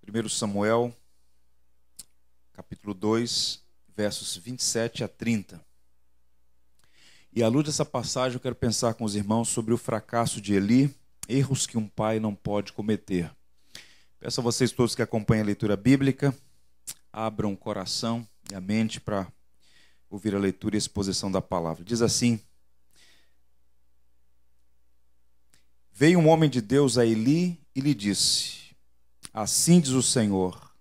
1 Samuel, capítulo 2, versos 27 a 30. E à luz dessa passagem eu quero pensar com os irmãos sobre o fracasso de Eli, erros que um pai não pode cometer. Peço a vocês todos que acompanhem a leitura bíblica, abram o coração e a mente para ouvir a leitura e a exposição da palavra. Diz assim: Veio um homem de Deus a Eli e lhe disse: Assim diz o Senhor,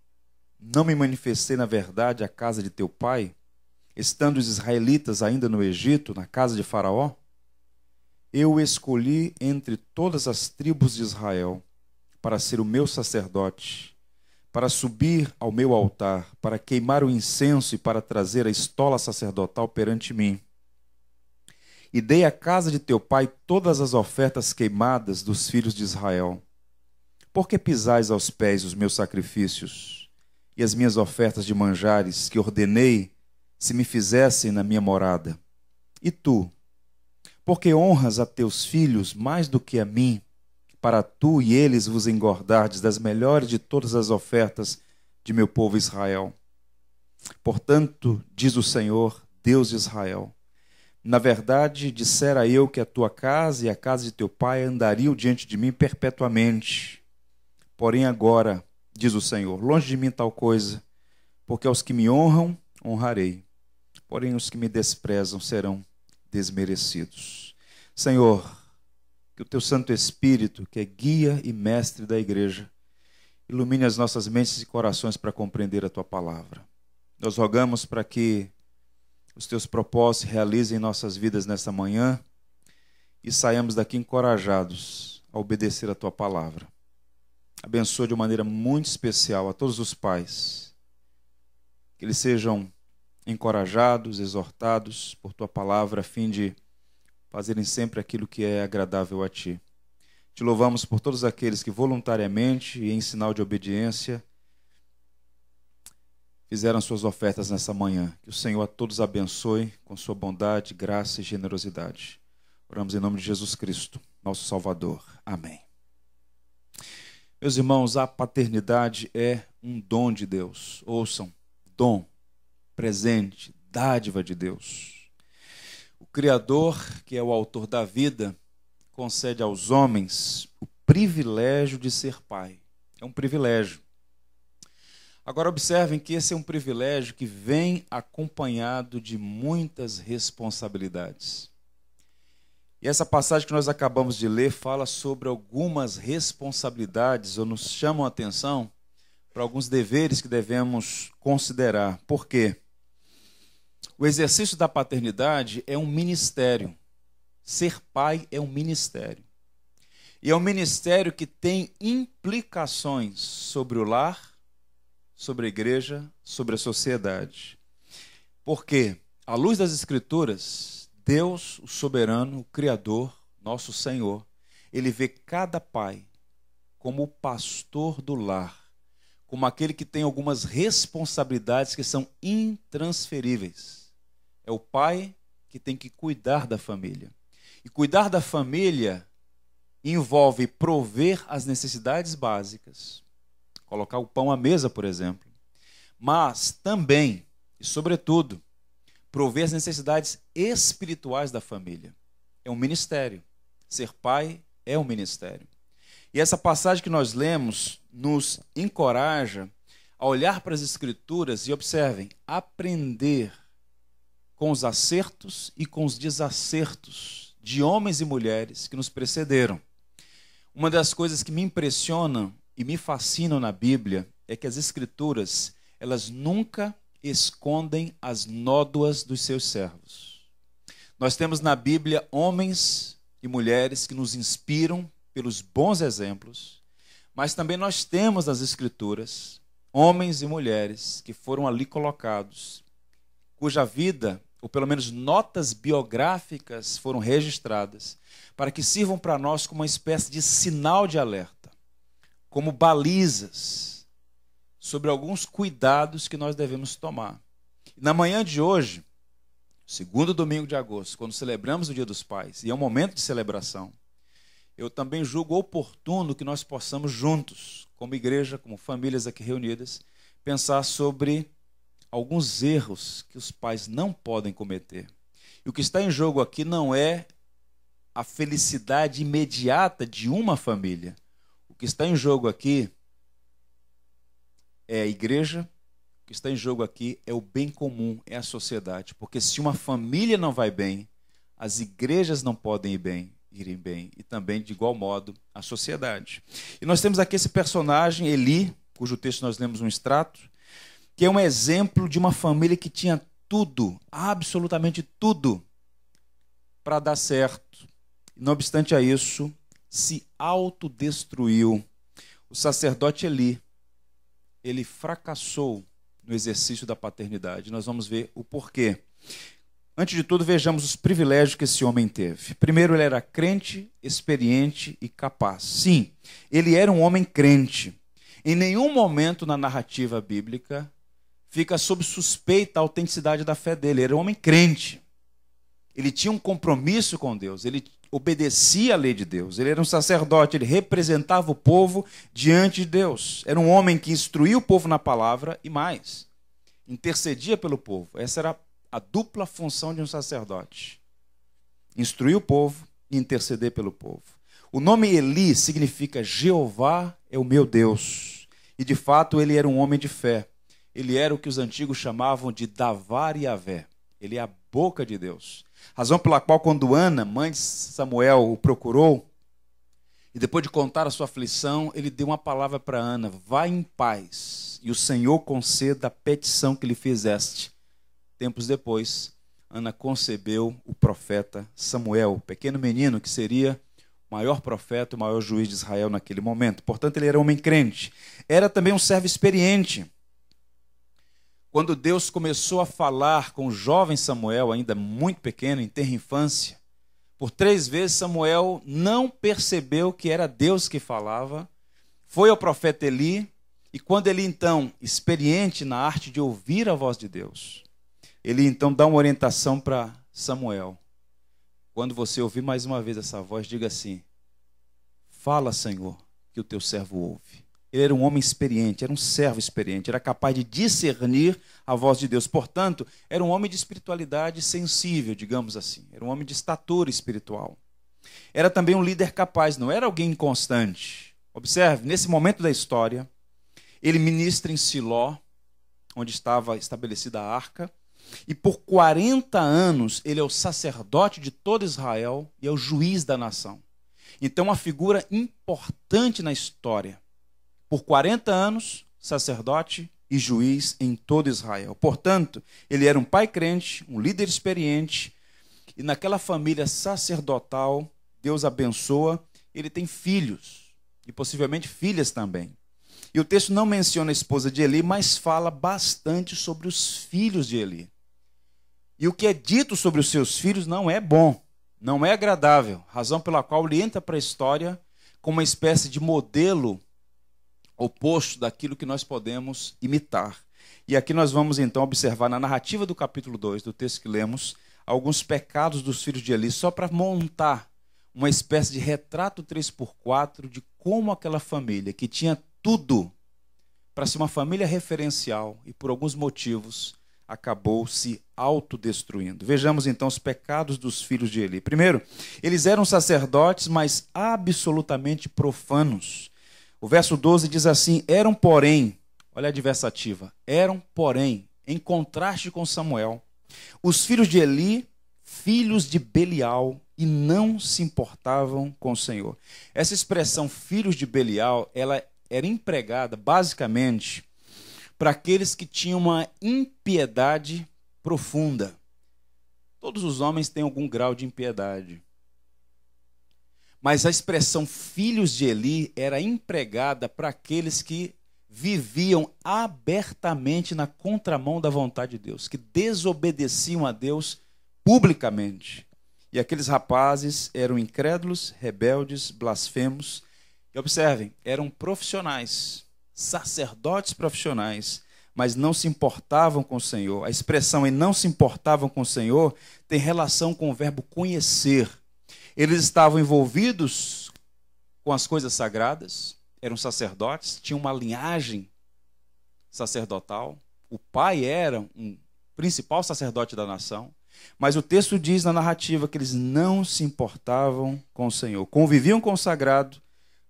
não me manifestei na verdade à casa de teu pai, estando os israelitas ainda no Egito, na casa de Faraó? Eu o escolhi entre todas as tribos de Israel para ser o meu sacerdote, para subir ao meu altar, para queimar o incenso e para trazer a estola sacerdotal perante mim. E dei à casa de teu pai todas as ofertas queimadas dos filhos de Israel. Por que pisais aos pés os meus sacrifícios e as minhas ofertas de manjares que ordenei se me fizessem na minha morada? E tu, por que honras a teus filhos mais do que a mim, para tu e eles vos engordardes das melhores de todas as ofertas de meu povo Israel? Portanto, diz o Senhor, Deus de Israel, na verdade, dissera eu que a tua casa e a casa de teu pai andariam diante de mim perpetuamente. Porém agora, diz o Senhor, longe de mim tal coisa, porque aos que me honram, honrarei. Porém os que me desprezam serão desmerecidos. Senhor, que o teu Santo Espírito, que é guia e mestre da igreja, ilumine as nossas mentes e corações para compreender a tua palavra. Nós rogamos para que os teus propósitos se realizem em nossas vidas nesta manhã e saiamos daqui encorajados a obedecer a tua palavra. Abençoa de uma maneira muito especial a todos os pais, que eles sejam encorajados, exortados por tua palavra, a fim de fazerem sempre aquilo que é agradável a ti. Te louvamos por todos aqueles que voluntariamente e em sinal de obediência fizeram suas ofertas nessa manhã. Que o Senhor a todos abençoe com sua bondade, graça e generosidade. Oramos em nome de Jesus Cristo, nosso Salvador. Amém. Meus irmãos, a paternidade é um dom de Deus. Ouçam, dom, presente, dádiva de Deus. O Criador, que é o autor da vida, concede aos homens o privilégio de ser pai. É um privilégio. Agora observem que esse é um privilégio que vem acompanhado de muitas responsabilidades. E essa passagem que nós acabamos de ler fala sobre algumas responsabilidades, ou nos chamam a atenção para alguns deveres que devemos considerar. Por quê? O exercício da paternidade é um ministério. Ser pai é um ministério. E é um ministério que tem implicações sobre o lar, sobre a igreja, sobre a sociedade. Porque, à luz das Escrituras, Deus, o soberano, o Criador, nosso Senhor, ele vê cada pai como o pastor do lar, como aquele que tem algumas responsabilidades que são intransferíveis. É o pai que tem que cuidar da família. E cuidar da família envolve prover as necessidades básicas, colocar o pão à mesa, por exemplo, mas também, e sobretudo, prover as necessidades espirituais da família. É um ministério. Ser pai é um ministério. E essa passagem que nós lemos nos encoraja a olhar para as Escrituras e, observem, aprender com os acertos e com os desacertos de homens e mulheres que nos precederam. Uma das coisas que me impressionam e me fascinam na Bíblia é que as Escrituras, elas nunca escondem as nódoas dos seus servos. Nós temos na Bíblia homens e mulheres que nos inspiram pelos bons exemplos, mas também nós temos nas Escrituras homens e mulheres que foram ali colocados, cuja vida, ou pelo menos notas biográficas, foram registradas, para que sirvam para nós como uma espécie de sinal de alerta, como balizas sobre alguns cuidados que nós devemos tomar. Na manhã de hoje, segundo domingo de agosto, quando celebramos o Dia dos Pais, e é um momento de celebração, eu também julgo oportuno que nós possamos juntos como igreja, como famílias aqui reunidas, pensar sobre alguns erros que os pais não podem cometer. E o que está em jogo aqui não é a felicidade imediata de uma família. O que está em jogo aqui é a igreja, o que está em jogo aqui é o bem comum, é a sociedade. Porque se uma família não vai bem, as igrejas não podem irem bem, e também, de igual modo, a sociedade. E nós temos aqui esse personagem, Eli, cujo texto nós lemos um extrato, que é um exemplo de uma família que tinha tudo, absolutamente tudo, para dar certo. Não obstante a isso, se autodestruiu. O sacerdote Eli, ele fracassou no exercício da paternidade. Nós vamos ver o porquê. Antes de tudo, vejamos os privilégios que esse homem teve. Primeiro, ele era crente, experiente e capaz. Sim, ele era um homem crente. Em nenhum momento na narrativa bíblica fica sob suspeita a autenticidade da fé dele. Ele era um homem crente. Ele tinha um compromisso com Deus. Ele obedecia à lei de Deus. Ele era um sacerdote. Ele representava o povo diante de Deus. Era um homem que instruía o povo na palavra e mais, intercedia pelo povo. Essa era a dupla função de um sacerdote: instruir o povo e interceder pelo povo. O nome Eli significa Jeová é o meu Deus. E de fato ele era um homem de fé. Ele era o que os antigos chamavam de Davar Yavé. Ele é a boca de Deus. Razão pela qual, quando Ana, mãe de Samuel, o procurou, e depois de contar a sua aflição, ele deu uma palavra para Ana: vá em paz, e o Senhor conceda a petição que lhe fizeste. Tempos depois, Ana concebeu o profeta Samuel, o pequeno menino que seria o maior profeta, o maior juiz de Israel naquele momento. Portanto, ele era um homem crente. Era também um servo experiente. Quando Deus começou a falar com o jovem Samuel, ainda muito pequeno, em tenra infância, por 3 vezes Samuel não percebeu que era Deus que falava, foi ao profeta Eli, e quando ele então, experiente na arte de ouvir a voz de Deus, ele então dá uma orientação para Samuel: quando você ouvir mais uma vez essa voz, diga assim: fala, Senhor, que o teu servo ouve. Ele era um homem experiente, era um servo experiente, era capaz de discernir a voz de Deus. Portanto, era um homem de espiritualidade sensível, digamos assim. Era um homem de estatura espiritual. Era também um líder capaz, não era alguém inconstante. Observe, nesse momento da história, ele ministra em Siló, onde estava estabelecida a arca, e por 40 anos ele é o sacerdote de todo Israel e é o juiz da nação. Então, uma figura importante na história. Por 40 anos, sacerdote e juiz em todo Israel. Portanto, ele era um pai crente, um líder experiente, e naquela família sacerdotal, Deus abençoa, ele tem filhos, e possivelmente filhas também. E o texto não menciona a esposa de Eli, mas fala bastante sobre os filhos de Eli. E o que é dito sobre os seus filhos não é bom, não é agradável, razão pela qual ele entra para a história como uma espécie de modelo oposto daquilo que nós podemos imitar. E aqui nós vamos então observar na narrativa do capítulo 2, do texto que lemos, alguns pecados dos filhos de Eli, só para montar uma espécie de retrato 3x4 de como aquela família, que tinha tudo para ser uma família referencial e por alguns motivos acabou se autodestruindo. Vejamos então os pecados dos filhos de Eli. Primeiro, eles eram sacerdotes, mas absolutamente profanos. O verso 12 diz assim: eram porém, olha a adversativa, eram porém, em contraste com Samuel, os filhos de Eli, filhos de Belial, e não se importavam com o Senhor. Essa expressão filhos de Belial, ela era empregada basicamente para aqueles que tinham uma impiedade profunda. Todos os homens têm algum grau de impiedade. Mas a expressão filhos de Eli era empregada para aqueles que viviam abertamente na contramão da vontade de Deus, que desobedeciam a Deus publicamente. E aqueles rapazes eram incrédulos, rebeldes, blasfemos. E observem, eram profissionais, sacerdotes profissionais, mas não se importavam com o Senhor. A expressão "e não se importavam com o Senhor" tem relação com o verbo conhecer. Eles estavam envolvidos com as coisas sagradas, eram sacerdotes, tinham uma linhagem sacerdotal. O pai era um principal sacerdote da nação. Mas o texto diz na narrativa que eles não se importavam com o Senhor. Conviviam com o sagrado,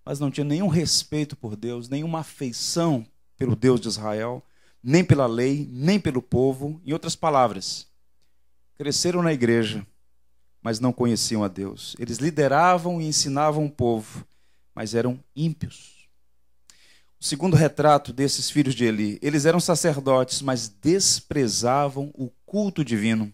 mas não tinham nenhum respeito por Deus, nenhuma afeição pelo Deus de Israel, nem pela lei, nem pelo povo. Em outras palavras, cresceram na igreja, mas não conheciam a Deus. Eles lideravam e ensinavam o povo, mas eram ímpios. O segundo retrato desses filhos de Eli: eles eram sacerdotes, mas desprezavam o culto divino.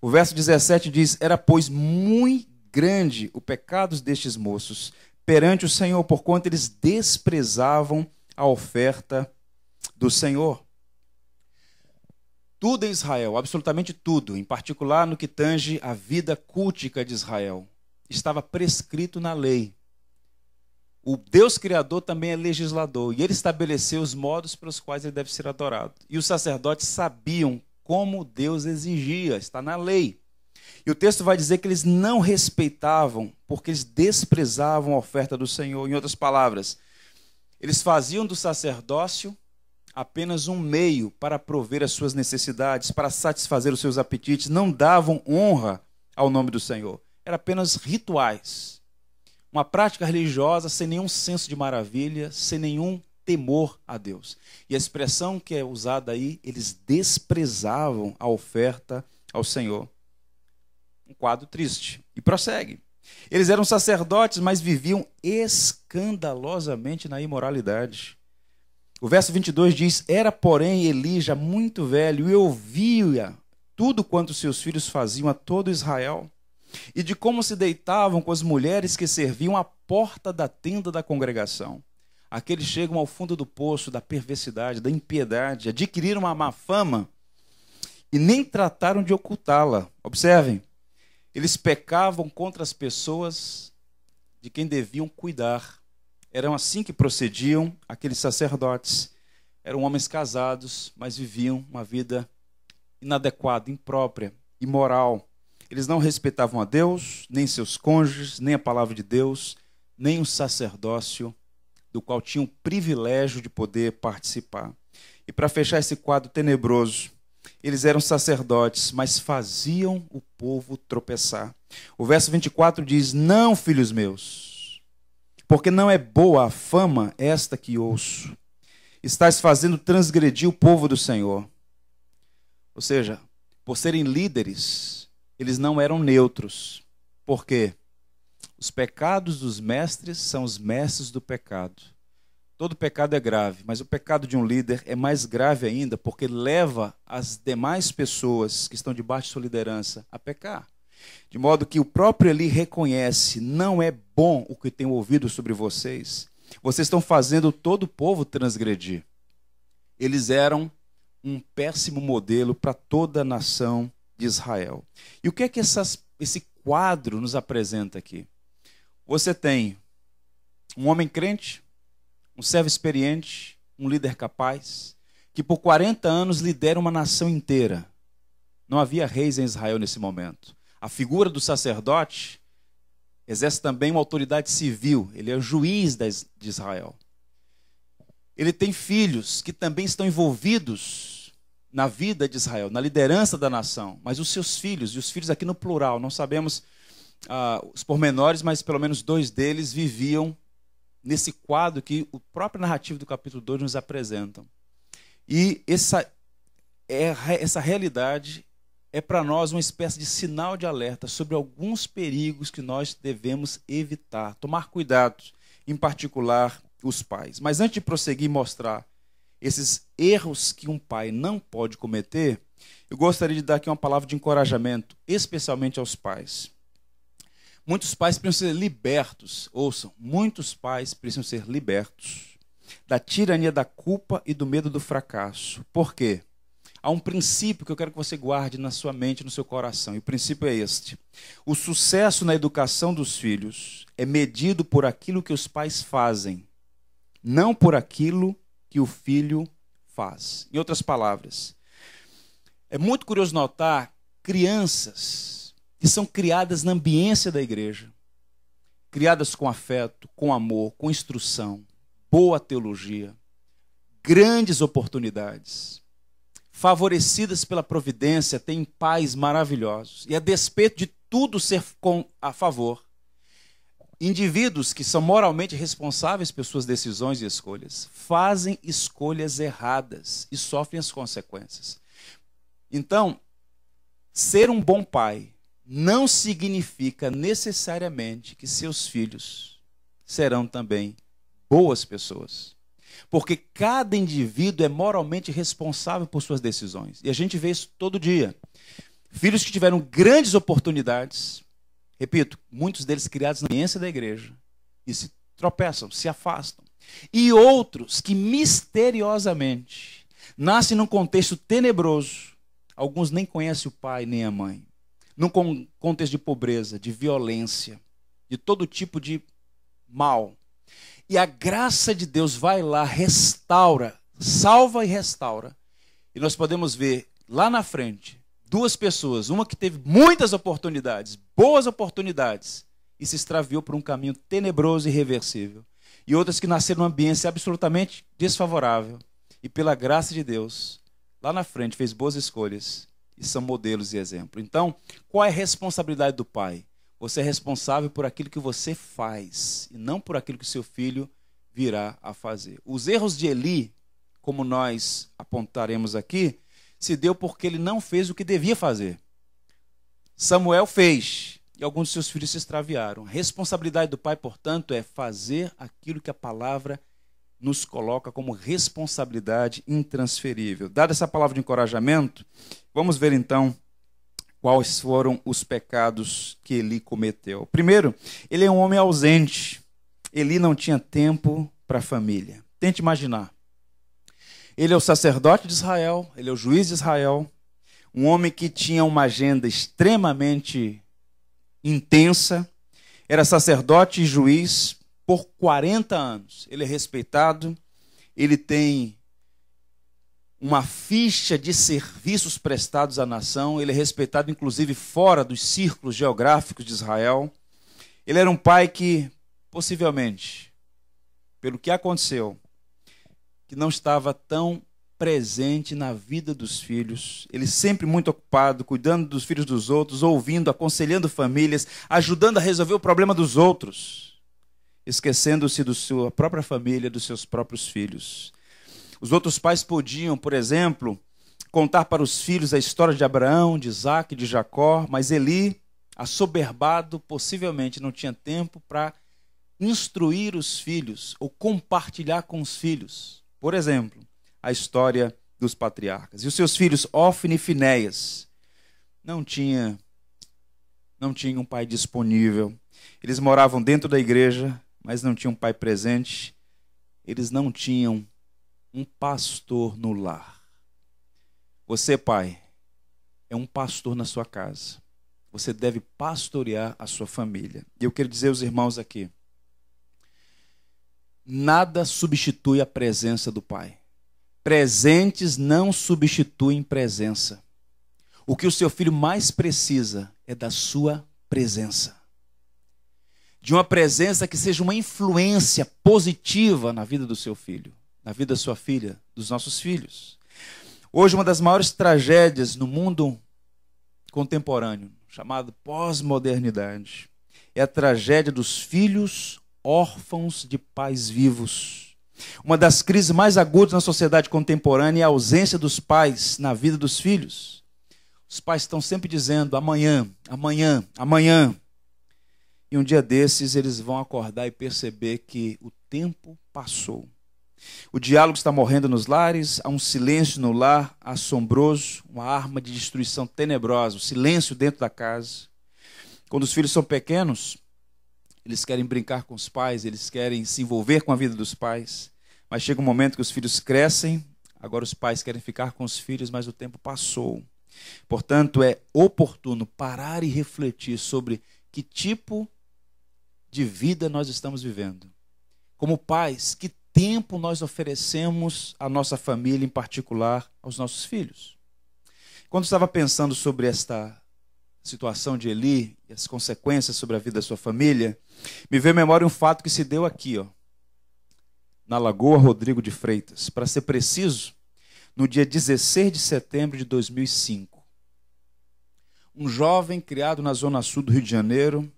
O verso 17 diz: era, pois, muito grande o pecado destes moços perante o Senhor, porquanto eles desprezavam a oferta do Senhor. Tudo em Israel, absolutamente tudo, em particular no que tange a vida cultica de Israel, estava prescrito na lei. O Deus Criador também é legislador, e ele estabeleceu os modos pelos quais ele deve ser adorado. E os sacerdotes sabiam como Deus exigia, está na lei. E o texto vai dizer que eles não respeitavam, porque eles desprezavam a oferta do Senhor. Em outras palavras, eles faziam do sacerdócio apenas um meio para prover as suas necessidades, para satisfazer os seus apetites, não davam honra ao nome do Senhor. Eram apenas rituais. Uma prática religiosa sem nenhum senso de maravilha, sem nenhum temor a Deus. E a expressão que é usada aí, eles desprezavam a oferta ao Senhor. Um quadro triste. E prossegue. Eles eram sacerdotes, mas viviam escandalosamente na imoralidade. O verso 22 diz: era, porém, Eli já muito velho, e ouvia tudo quanto seus filhos faziam a todo Israel, e de como se deitavam com as mulheres que serviam à porta da tenda da congregação. Aqueles chegam ao fundo do poço da perversidade, da impiedade, adquiriram uma má fama e nem trataram de ocultá-la. Observem, eles pecavam contra as pessoas de quem deviam cuidar. Eram assim que procediam aqueles sacerdotes. Eram homens casados, mas viviam uma vida inadequada, imprópria, imoral. Eles não respeitavam a Deus, nem seus cônjuges, nem a palavra de Deus, nem o sacerdócio, do qual tinham o privilégio de poder participar. E para fechar esse quadro tenebroso, eles eram sacerdotes, mas faziam o povo tropeçar. O verso 24 diz: não, filhos meus, porque não é boa a fama esta que ouço. Estás fazendo transgredir o povo do Senhor. Ou seja, por serem líderes, eles não eram neutros. Por quê? Os pecados dos mestres são os mestres do pecado. Todo pecado é grave, mas o pecado de um líder é mais grave ainda, porque leva as demais pessoas que estão debaixo de sua liderança a pecar. De modo que o próprio Eli reconhece: não é bom o que tenho ouvido sobre vocês. Vocês estão fazendo todo o povo transgredir. Eles eram um péssimo modelo para toda a nação de Israel. E o que é que esse quadro nos apresenta aqui? Você tem um homem crente, um servo experiente, um líder capaz, que por 40 anos lidera uma nação inteira. Não havia reis em Israel nesse momento. A figura do sacerdote exerce também uma autoridade civil. Ele é o juiz de Israel. Ele tem filhos que também estão envolvidos na vida de Israel, na liderança da nação. Mas os seus filhos, e os filhos aqui no plural, não sabemos os pormenores, mas pelo menos 2 deles viviam nesse quadro que o próprio narrativo do capítulo 2 nos apresenta. E essa realidade é para nós uma espécie de sinal de alerta sobre alguns perigos que nós devemos evitar, tomar cuidado, em particular os pais. Mas antes de prosseguir e mostrar esses erros que um pai não pode cometer, eu gostaria de dar aqui uma palavra de encorajamento, especialmente aos pais. Muitos pais precisam ser libertos, ouçam, muitos pais precisam ser libertos da tirania da culpa e do medo do fracasso. Por quê? Há um princípio que eu quero que você guarde na sua mente, no seu coração, e o princípio é este: o sucesso na educação dos filhos é medido por aquilo que os pais fazem, não por aquilo que o filho faz. Em outras palavras, é muito curioso notar crianças que são criadas na ambiência da igreja, criadas com afeto, com amor, com instrução, boa teologia, grandes oportunidades, favorecidas pela providência, têm pais maravilhosos. E a despeito de tudo ser a favor, indivíduos que são moralmente responsáveis por suas decisões e escolhas, fazem escolhas erradas e sofrem as consequências. Então, ser um bom pai não significa necessariamente que seus filhos serão também boas pessoas. Porque cada indivíduo é moralmente responsável por suas decisões. E a gente vê isso todo dia. Filhos que tiveram grandes oportunidades, repito, muitos deles criados na ambiência da igreja, e se tropeçam, se afastam. E outros que misteriosamente nascem num contexto tenebroso. Alguns nem conhecem o pai nem a mãe. Num contexto de pobreza, de violência, de todo tipo de mal. E a graça de Deus vai lá, restaura, salva e restaura. E nós podemos ver lá na frente duas pessoas, uma que teve muitas oportunidades, boas oportunidades, e se extraviou por um caminho tenebroso e irreversível. E outras que nasceram numa ambiência absolutamente desfavorável. E pela graça de Deus, lá na frente fez boas escolhas e são modelos e exemplo. Então, qual é a responsabilidade do pai? Você é responsável por aquilo que você faz e não por aquilo que seu filho virá a fazer. Os erros de Eli, como nós apontaremos aqui, se deu porque ele não fez o que devia fazer. Samuel fez e alguns de seus filhos se extraviaram. A responsabilidade do pai, portanto, é fazer aquilo que a palavra nos coloca como responsabilidade intransferível. Dada essa palavra de encorajamento, vamos ver então quais foram os pecados que Eli cometeu. Primeiro, ele é um homem ausente. Eli não tinha tempo para a família. Tente imaginar. Ele é o sacerdote de Israel, ele é o juiz de Israel, um homem que tinha uma agenda extremamente intensa, era sacerdote e juiz por 40 anos. Ele é respeitado, ele tem uma ficha de serviços prestados à nação, ele é respeitado inclusive fora dos círculos geográficos de Israel. Ele era um pai que, possivelmente, pelo que aconteceu, que não estava tão presente na vida dos filhos. Ele sempre muito ocupado, cuidando dos filhos dos outros, ouvindo, aconselhando famílias, ajudando a resolver o problema dos outros, esquecendo-se da sua própria família, dos seus próprios filhos. Os outros pais podiam, por exemplo, contar para os filhos a história de Abraão, de Isaac, de Jacó, mas Eli, assoberbado, possivelmente não tinha tempo para instruir os filhos ou compartilhar com os filhos. Por exemplo, a história dos patriarcas. E os seus filhos, Ofni e Finéias, não tinham um pai disponível. Eles moravam dentro da igreja, mas não tinham um pai presente. Eles não tinham um pastor no lar. Você, pai, é um pastor na sua casa. Você deve pastorear a sua família. E eu quero dizer aos irmãos aqui, nada substitui a presença do pai. Presentes não substituem presença. O que o seu filho mais precisa é da sua presença. De uma presença que seja uma influência positiva na vida do seu filho, na vida da sua filha, dos nossos filhos. Hoje, uma das maiores tragédias no mundo contemporâneo, chamado pós-modernidade, é a tragédia dos filhos órfãos de pais vivos. Uma das crises mais agudas na sociedade contemporânea é a ausência dos pais na vida dos filhos. Os pais estão sempre dizendo amanhã, amanhã, amanhã. E um dia desses eles vão acordar e perceber que o tempo passou. O diálogo está morrendo nos lares, há um silêncio no lar assombroso, uma arma de destruição tenebrosa, o silêncio dentro da casa. Quando os filhos são pequenos, eles querem brincar com os pais, eles querem se envolver com a vida dos pais, mas chega um momento que os filhos crescem, agora os pais querem ficar com os filhos, mas o tempo passou. Portanto, é oportuno parar e refletir sobre que tipo de vida nós estamos vivendo. Como pais, que tempo nós oferecemos à nossa família, em particular aos nossos filhos. Quando estava pensando sobre esta situação de Eli e as consequências sobre a vida da sua família, me veio à memória um fato que se deu aqui, na Lagoa Rodrigo de Freitas. Para ser preciso, no dia 16 de setembro de 2005. Um jovem criado na zona sul do Rio de Janeiro,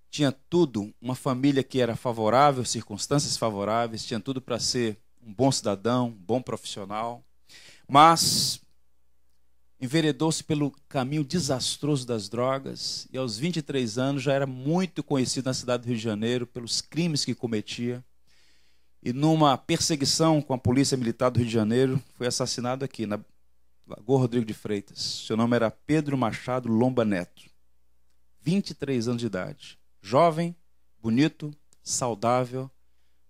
tinha tudo, uma família que era favorável, circunstâncias favoráveis, tinha tudo para ser um bom cidadão, um bom profissional, mas enveredou-se pelo caminho desastroso das drogas e aos 23 anos já era muito conhecido na cidade do Rio de Janeiro pelos crimes que cometia. E numa perseguição com a Polícia Militar do Rio de Janeiro, foi assassinado aqui, na Lagoa Rodrigo de Freitas. Seu nome era Pedro Machado Lomba Neto. 23 anos de idade. Jovem, bonito, saudável,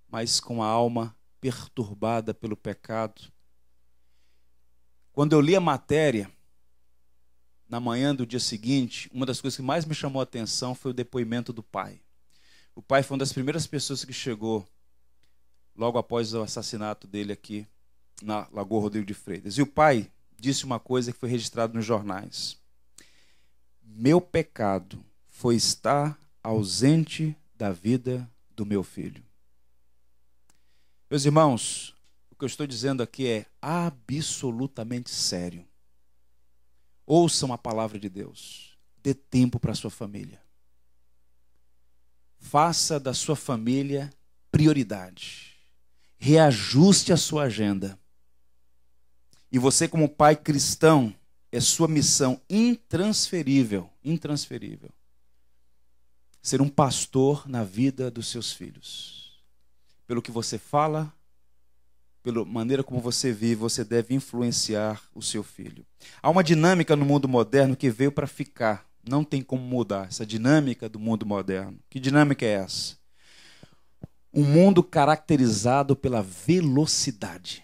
mas com a alma perturbada pelo pecado. Quando eu li a matéria, na manhã do dia seguinte, uma das coisas que mais me chamou a atenção foi o depoimento do pai. O pai foi uma das primeiras pessoas que chegou logo após o assassinato dele aqui na Lagoa Rodrigo de Freitas. E o pai disse uma coisa que foi registrada nos jornais. Meu pecado foi estar ausente da vida do meu filho. Meus irmãos, o que eu estou dizendo aqui é absolutamente sério. Ouçam a palavra de Deus. Dê tempo para a sua família. Faça da sua família prioridade. Reajuste a sua agenda. E você, como pai cristão, é sua missão intransferível, ser um pastor na vida dos seus filhos. Pelo que você fala, pela maneira como você vive, você deve influenciar o seu filho. Há uma dinâmica no mundo moderno que veio para ficar. Não tem como mudar essa dinâmica do mundo moderno. Que dinâmica é essa? Um mundo caracterizado pela velocidade.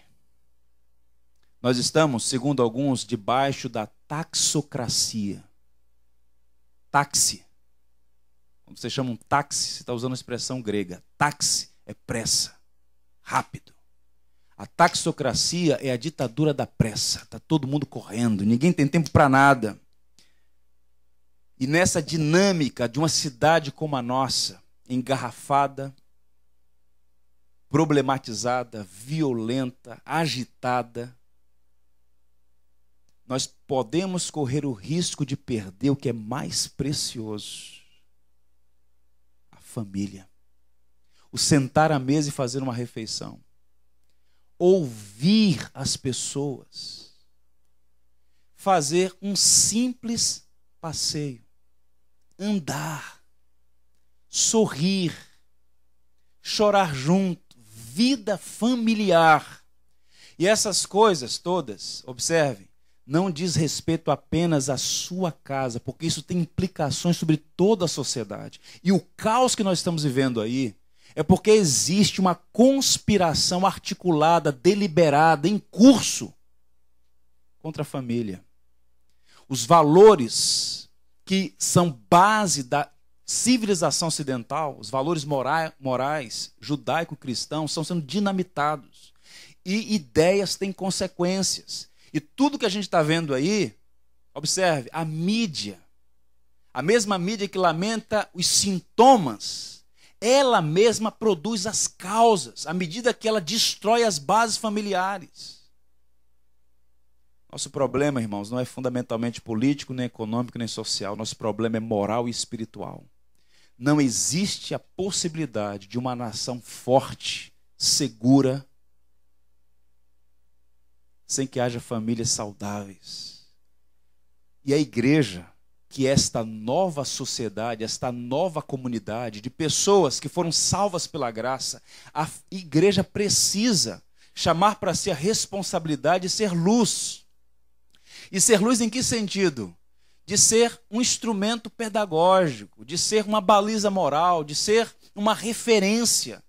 Nós estamos, segundo alguns, debaixo da taxocracia. Táxi. Quando você chama um táxi, você está usando a expressão grega. Táxi é pressa, rápido. A taxocracia é a ditadura da pressa. Está todo mundo correndo, ninguém tem tempo para nada. E nessa dinâmica de uma cidade como a nossa, engarrafada, problematizada, violenta, agitada, nós podemos correr o risco de perder o que é mais precioso: a família. O sentar à mesa e fazer uma refeição. Ouvir as pessoas. Fazer um simples passeio. Andar. Sorrir. Chorar junto. Vida familiar. E essas coisas todas, observem, não diz respeito apenas à sua casa, porque isso tem implicações sobre toda a sociedade. E o caos que nós estamos vivendo aí é porque existe uma conspiração articulada, deliberada, em curso contra a família. Os valores que são base da civilização ocidental, os valores morais judaico-cristãos, estão sendo dinamitados. E ideias têm consequências. E tudo que a gente está vendo aí, observe, a mídia, a mesma mídia que lamenta os sintomas, ela mesma produz as causas, à medida que ela destrói as bases familiares. Nosso problema, irmãos, não é fundamentalmente político, nem econômico, nem social. Nosso problema é moral e espiritual. Não existe a possibilidade de uma nação forte, segura, sem que haja famílias saudáveis. E a igreja, que é esta nova sociedade, esta nova comunidade de pessoas que foram salvas pela graça, a igreja precisa chamar para si a responsabilidade de ser luz. E ser luz em que sentido? De ser um instrumento pedagógico, de ser uma baliza moral, de ser uma referência.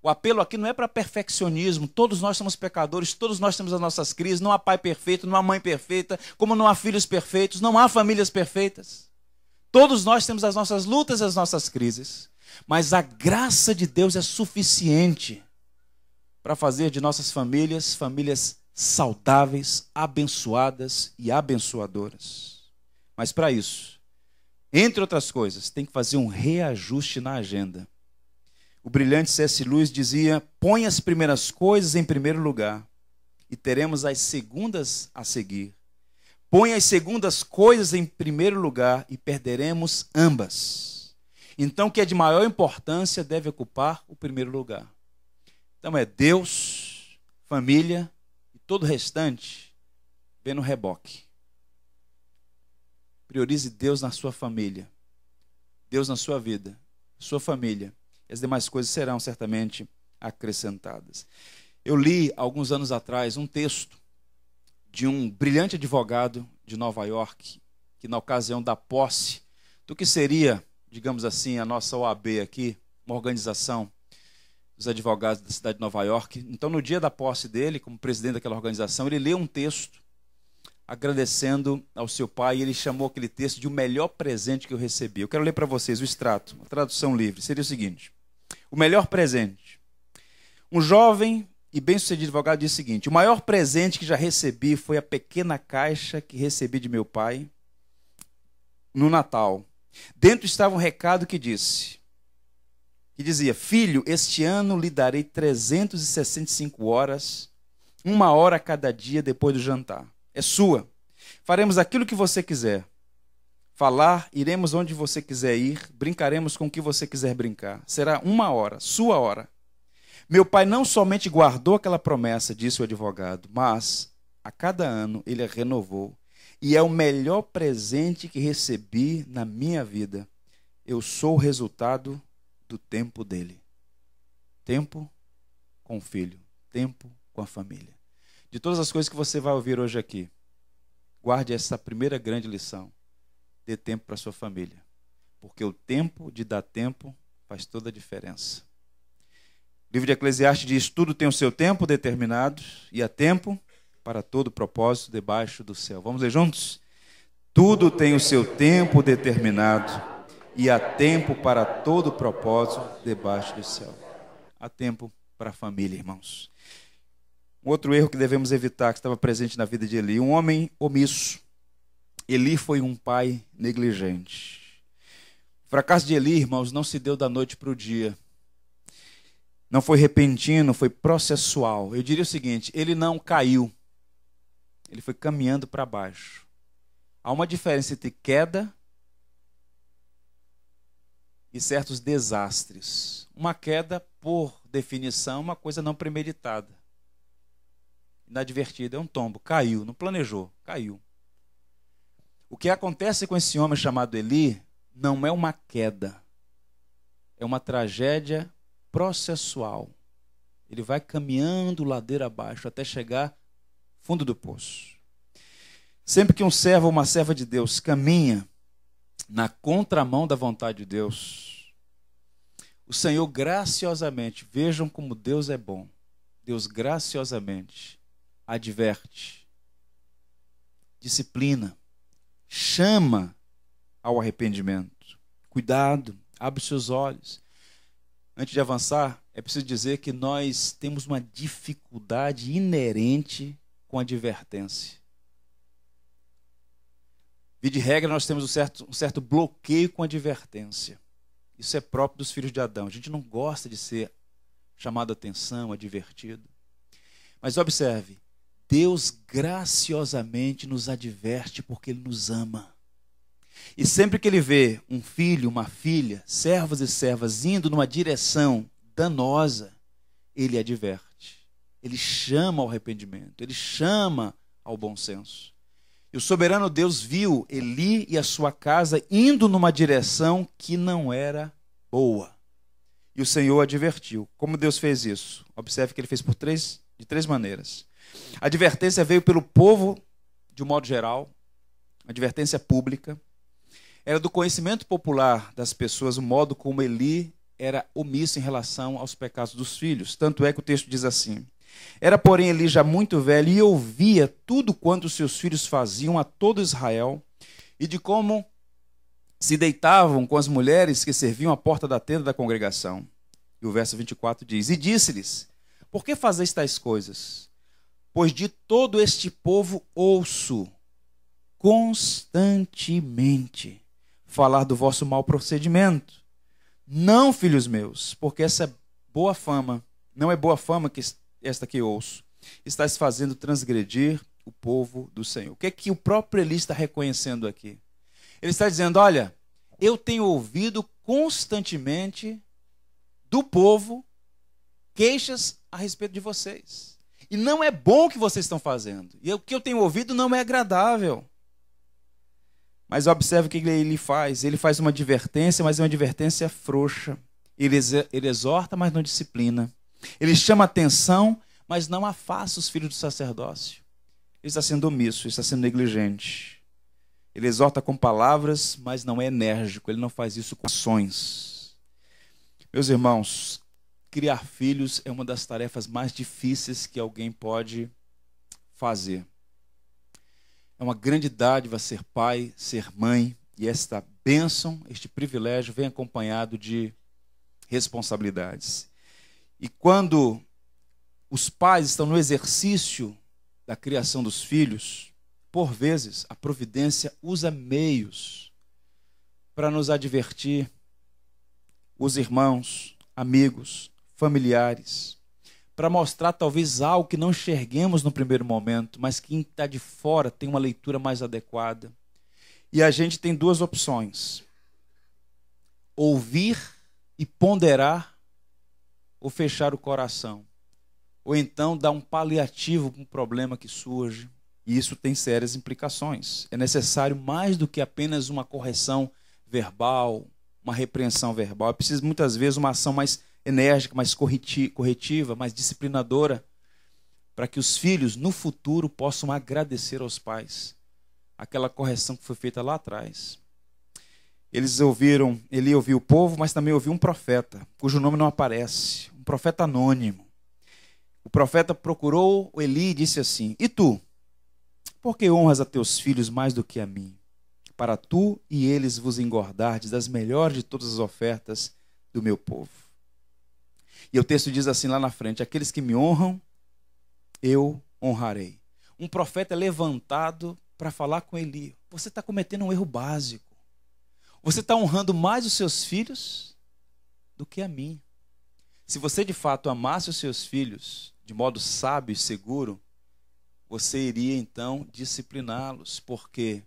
O apelo aqui não é para perfeccionismo. Todos nós somos pecadores, todos nós temos as nossas crises. Não há pai perfeito, não há mãe perfeita, como não há filhos perfeitos, não há famílias perfeitas. Todos nós temos as nossas lutas e as nossas crises. Mas a graça de Deus é suficiente para fazer de nossas famílias saudáveis, abençoadas e abençoadoras. Mas para isso, entre outras coisas, tem que fazer um reajuste na agenda. O brilhante C.S. Lewis dizia: põe as primeiras coisas em primeiro lugar e teremos as segundas a seguir. Põe as segundas coisas em primeiro lugar e perderemos ambas. Então, o que é de maior importância deve ocupar o primeiro lugar. Então é Deus, família e todo o restante vem no reboque. Priorize Deus na sua família, Deus na sua vida, sua família. E as demais coisas serão certamente acrescentadas. Eu li, alguns anos atrás, um texto de um brilhante advogado de Nova York, que na ocasião da posse do que seria, digamos assim, a nossa OAB aqui, uma organização dos advogados da cidade de Nova York. Então, no dia da posse dele, como presidente daquela organização, ele leu um texto agradecendo ao seu pai, e ele chamou aquele texto de o melhor presente que eu recebi. Eu quero ler para vocês o extrato, uma tradução livre. Seria o seguinte: o melhor presente. Um jovem e bem-sucedido advogado disse o seguinte: o maior presente que já recebi foi a pequena caixa que recebi de meu pai no Natal. Dentro estava um recado que dizia: filho, este ano lhe darei 365 horas, 1 hora a cada dia depois do jantar. É sua. Faremos aquilo que você quiser. Falar, iremos onde você quiser ir, brincaremos com o que você quiser brincar. Será 1 hora, sua hora. Meu pai não somente guardou aquela promessa, disse o advogado, mas a cada ano ele a renovou. E é o melhor presente que recebi na minha vida. Eu sou o resultado do tempo dele. Tempo com o filho, tempo com a família. De todas as coisas que você vai ouvir hoje aqui, guarde essa primeira grande lição. Dê tempo para a sua família. Porque o tempo de dar tempo faz toda a diferença. O livro de Eclesiastes diz: tudo tem o seu tempo determinado e há tempo para todo propósito debaixo do céu. Vamos ler juntos? Tudo tem o seu tempo determinado e há tempo para todo propósito debaixo do céu. Há tempo para a família, irmãos. Um outro erro que devemos evitar, que estava presente na vida de Eli: um homem omisso. Eli foi um pai negligente. O fracasso de Eli, irmãos, não se deu da noite para o dia. Não foi repentino, foi processual. Eu diria o seguinte: ele não caiu. Ele foi caminhando para baixo. Há uma diferença entre queda e certos desastres. Uma queda, por definição, é uma coisa não premeditada. Inadvertida, é um tombo. Caiu, não planejou, caiu. O que acontece com esse homem chamado Eli não é uma queda. É uma tragédia processual. Ele vai caminhando ladeira abaixo até chegar fundo do poço. Sempre que um servo ou uma serva de Deus caminha na contramão da vontade de Deus, o Senhor graciosamente, vejam como Deus é bom, Deus graciosamente adverte, disciplina, chama ao arrependimento. Cuidado, abre os seus olhos. Antes de avançar, é preciso dizer que nós temos uma dificuldade inerente com a advertência. Via de regra, nós temos um certo bloqueio com a advertência. Isso é próprio dos filhos de Adão. A gente não gosta de ser chamado a atenção, advertido. Mas observe, Deus graciosamente nos adverte porque Ele nos ama. E sempre que Ele vê um filho, uma filha, servos e servas indo numa direção danosa, Ele adverte. Ele chama ao arrependimento, Ele chama ao bom senso. E o soberano Deus viu Eli e a sua casa indo numa direção que não era boa. E o Senhor advertiu. Como Deus fez isso? Observe que Ele fez de três maneiras. A advertência veio pelo povo, de um modo geral, advertência pública. Era do conhecimento popular das pessoas o modo como Eli era omisso em relação aos pecados dos filhos. Tanto é que o texto diz assim: era, porém, Eli já muito velho e ouvia tudo quanto os seus filhos faziam a todo Israel e de como se deitavam com as mulheres que serviam à porta da tenda da congregação. E o verso 24 diz: e disse-lhes: por que fazeis tais coisas? Pois de todo este povo ouço constantemente falar do vosso mau procedimento. Não, filhos meus, porque essa boa fama, não é boa fama que esta que ouço, está se fazendo transgredir o povo do Senhor. O que é que o próprio Eli está reconhecendo aqui? Ele está dizendo, olha, eu tenho ouvido constantemente do povo queixas a respeito de vocês. E não é bom o que vocês estão fazendo. E o que eu tenho ouvido não é agradável. Mas observe o que ele faz. Ele faz uma advertência, mas é uma advertência frouxa. Ele exorta, mas não disciplina. Ele chama atenção, mas não afasta os filhos do sacerdócio. Ele está sendo omisso, ele está sendo negligente. Ele exorta com palavras, mas não é enérgico. Ele não faz isso com ações. Meus irmãos, criar filhos é uma das tarefas mais difíceis que alguém pode fazer. É uma grande dádiva ser pai, ser mãe, e esta bênção, este privilégio, vem acompanhado de responsabilidades. E quando os pais estão no exercício da criação dos filhos, por vezes a providência usa meios para nos advertir, os irmãos, amigos, familiares, para mostrar talvez algo que não enxerguemos no primeiro momento, mas quem está de fora tem uma leitura mais adequada. E a gente tem duas opções: ouvir e ponderar, ou fechar o coração, ou então dar um paliativo para um problema que surge, e isso tem sérias implicações. É necessário mais do que apenas uma correção verbal, uma repreensão verbal. É preciso muitas vezes uma ação mais enérgica, mais corretiva, mais disciplinadora, para que os filhos no futuro possam agradecer aos pais aquela correção que foi feita lá atrás. Ele ouviu o povo, mas também ouviu um profeta, cujo nome não aparece, um profeta anônimo. O profeta procurou Eli e disse assim: e tu, por que honras a teus filhos mais do que a mim? Para tu e eles vos engordardes das melhores de todas as ofertas do meu povo. E o texto diz assim lá na frente: aqueles que me honram, eu honrarei. Um profeta é levantado para falar com Eli: você está cometendo um erro básico. Você está honrando mais os seus filhos do que a mim. Se você de fato amasse os seus filhos de modo sábio e seguro, você iria então discipliná-los, porque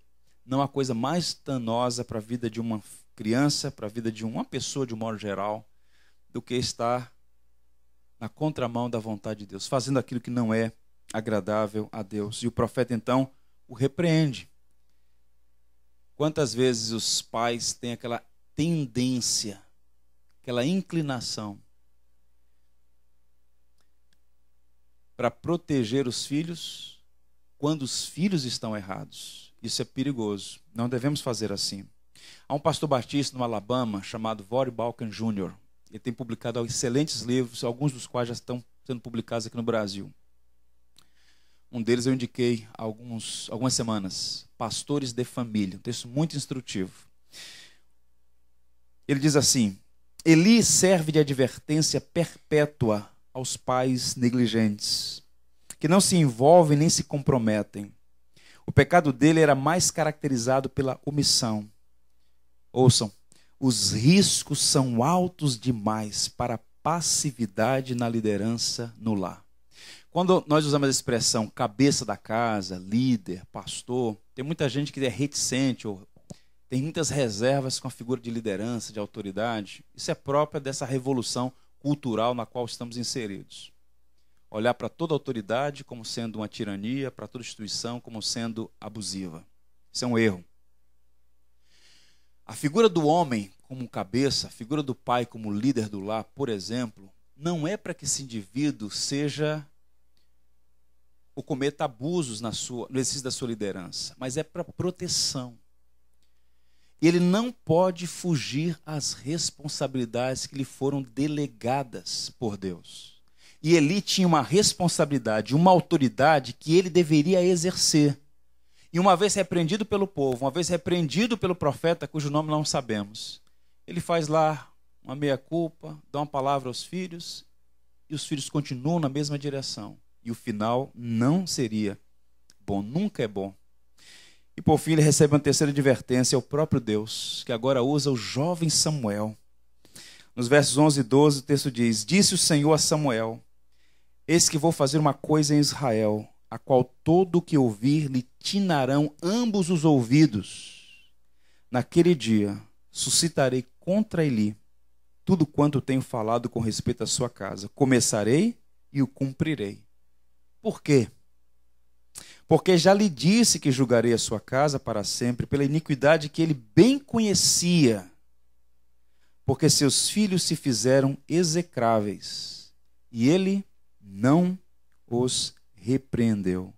não há coisa mais danosa para a vida de uma criança, para a vida de uma pessoa de um modo geral, do que estar na contramão da vontade de Deus, fazendo aquilo que não é agradável a Deus. E o profeta então o repreende. Quantas vezes os pais têm aquela tendência, aquela inclinação para proteger os filhos quando os filhos estão errados? Isso é perigoso. Não devemos fazer assim. Há um pastor batista no Alabama chamado Voddie Baucham Jr. Ele tem publicado excelentes livros, alguns dos quais já estão sendo publicados aqui no Brasil. Um deles eu indiquei há algumas semanas, Pastores de Família, um texto muito instrutivo. Ele diz assim: Eli serve de advertência perpétua aos pais negligentes, que não se envolvem nem se comprometem. O pecado dele era mais caracterizado pela omissão. Ouçam, os riscos são altos demais para a passividade na liderança no lar. Quando nós usamos a expressão cabeça da casa, líder, pastor, tem muita gente que é reticente ou tem muitas reservas com a figura de liderança, de autoridade. Isso é própria dessa revolução cultural na qual estamos inseridos. Olhar para toda autoridade como sendo uma tirania, para toda instituição como sendo abusiva. Isso é um erro. A figura do homem como cabeça, a figura do pai como líder do lar, por exemplo, não é para que esse indivíduo seja ou cometa abusos no exercício da sua liderança, mas é para proteção. Ele não pode fugir às responsabilidades que lhe foram delegadas por Deus. E Eli tinha uma responsabilidade, uma autoridade que ele deveria exercer. E uma vez repreendido pelo povo, uma vez repreendido pelo profeta, cujo nome não sabemos, ele faz lá uma meia-culpa, dá uma palavra aos filhos, e os filhos continuam na mesma direção. E o final não seria bom, nunca é bom. E por fim ele recebe uma terceira advertência, é o próprio Deus, que agora usa o jovem Samuel. Nos versos 11 e 12, o texto diz: Disse o Senhor a Samuel: Eis que vou fazer uma coisa em Israel, a qual todo o que ouvir lhe tinarão ambos os ouvidos. Naquele dia suscitarei contra Eli tudo quanto tenho falado com respeito à sua casa. Começarei e o cumprirei. Por quê? Porque já lhe disse que julgarei a sua casa para sempre pela iniquidade que ele bem conhecia, porque seus filhos se fizeram execráveis, e ele não os repreendeu.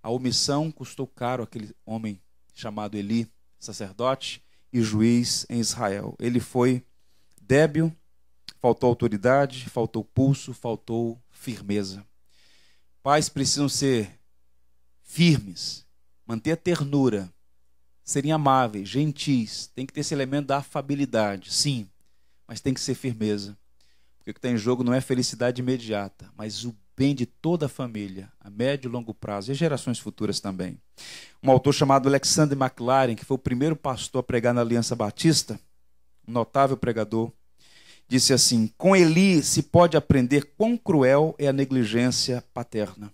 A omissão custou caro àquele homem chamado Eli, sacerdote e juiz em Israel. Ele foi débil, faltou autoridade, faltou pulso, faltou firmeza. Pais precisam ser firmes, manter a ternura, serem amáveis, gentis. Tem que ter esse elemento da afabilidade, sim, mas tem que ser firmeza. Porque o que está em jogo não é felicidade imediata, mas o bem de toda a família, a médio e longo prazo, e as gerações futuras também. Um autor chamado Alexander McLaren, que foi o primeiro pastor a pregar na Aliança Batista, um notável pregador, disse assim: com Eli se pode aprender quão cruel é a negligência paterna,